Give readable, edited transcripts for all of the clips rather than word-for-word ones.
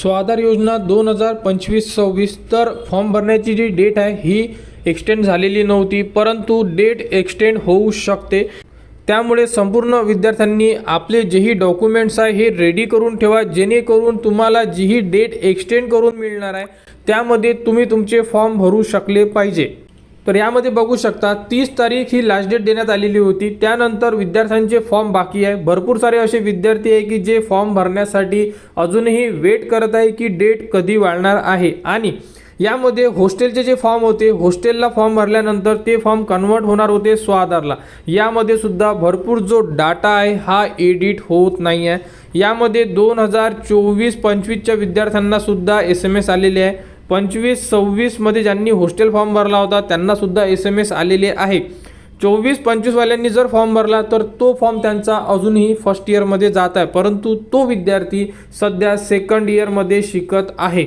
So आधार योजना 2025-26 तर form भरण्याची जी डेट आहे ही एक्सटेंड झालेली नव्हती, परंतु डेट एक्सटेंड होऊ शकते। त्यामुळे संपूर्ण विद्यार्थ्यांनी आपले जेही डॉक्युमेंट्स आहे हे रेडी करून ठेवा, जेणेकरून तुम्हाला जीही डेट एक्सटेंड करून मिळणार आहे त्यामध्ये तुम्ही तुमचे फॉर्म भरू शकले पाहिजे। तर यामध्ये बघू शकता 30 तारीख ही लास्ट डेट देण्यात आलेली होती। त्यानंतर विद्यार्थ्यांचे फॉर्म बाकी आहे। भरपूर सारे असे विद्यार्थी आहे की जे फॉर्म भरण्यासाठी अजूनही वेट करत आहे की डेट कधी वाढणार आहे। आणि यामध्ये हॉस्टेलचे जे फॉर्म होते, हॉस्टेलला फॉर्म भरल्यानंतर ते फॉर्म कन्वर्ट होणार होते स्वाधारला। यामध्ये सुद्धा भरपूर जो डाटा आहे हा एडिट होत नाही आहे। यामध्ये 2024-25च्या विद्यार्थ्यांना सुद्धा SMS आलेले आहे। 25-26 मध्ये ज्यांनी हॉस्टेल फॉर्म भरला होता त्यांना सुद्धा SMS आलेले आहे। 24-25 वाल्यांनी जर फॉर्म भरला तर तो फॉर्म त्यांचा अजूनही फर्स्ट इयरमध्ये जात आहे, परंतु तो विद्यार्थी सध्या सेकंड इयरमध्ये शिकत आहे।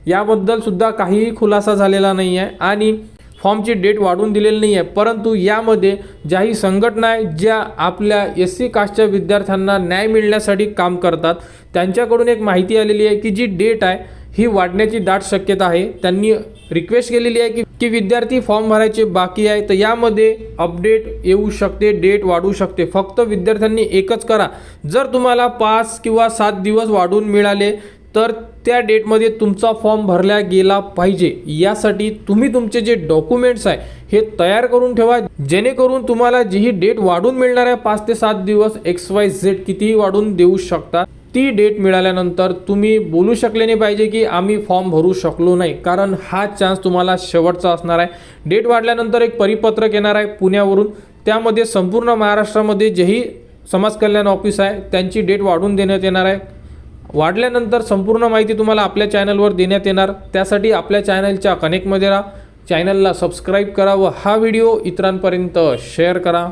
याबद्दल सुद्धा काहीही खुलासा झालेला नाही आहे आणि फॉर्मची डेट वाढवून दिलेली नाही आहे। परंतु यामध्ये ज्याही संघटना आहे ज्या आपल्या SC कास्टच्या विद्यार्थ्यांना न्याय मिळण्यासाठी काम करतात त्यांच्याकडून एक माहिती आलेली आहे की जी डेट आहे ही वाढण्याची दाट शक्यता आहे। त्यांनी रिक्वेस्ट केलेली आहे की विद्यार्थी फॉर्म भरायचे बाकी आहे तर यामध्ये अपडेट येऊ शकते, डेट वाढू शकते। फक्त विद्यार्थ्यांनी एकच करा, जर तुम्हाला 5 किंवा 7 दिवस वाढवून मिळाले तर त्या डेटमध्ये तुमचा फॉर्म भरला गेला पाहिजे। यासाठी तुम्ही तुमचे जे डॉक्युमेंट्स आहे हे तयार करून ठेवा, जेणेकरून तुम्हाला जी ही डेट वाढून मिळणार आहे 5 ते 7 दिवस XYZ कितीही वाढून देऊ शकता। ती डेट मिळाल्यानंतर तुम्ही बोलू शकले नाही पाहिजे की आम्ही फॉर्म भरू शकलो नाही, कारण हा चान्स तुम्हाला शेवटचा असणार आहे। डेट वाढल्यानंतर एक परिपत्रक येणार आहे पुण्यावरून, त्यामध्ये संपूर्ण महाराष्ट्रामध्ये जेही समाज कल्याण ऑफिस आहे त्यांची डेट वाढवून देण्यात येणार आहे। वाढल्यानंतर संपूर्ण माहिती तुम्हाला आपल्या चॅनलवर देण्यात येणार। त्यासाठी आपल्या चॅनलच्या कनेक्टमध्ये राहा, चॅनलला सबस्क्राईब करा व हा व्हिडिओ इतरांपर्यंत शेअर करा।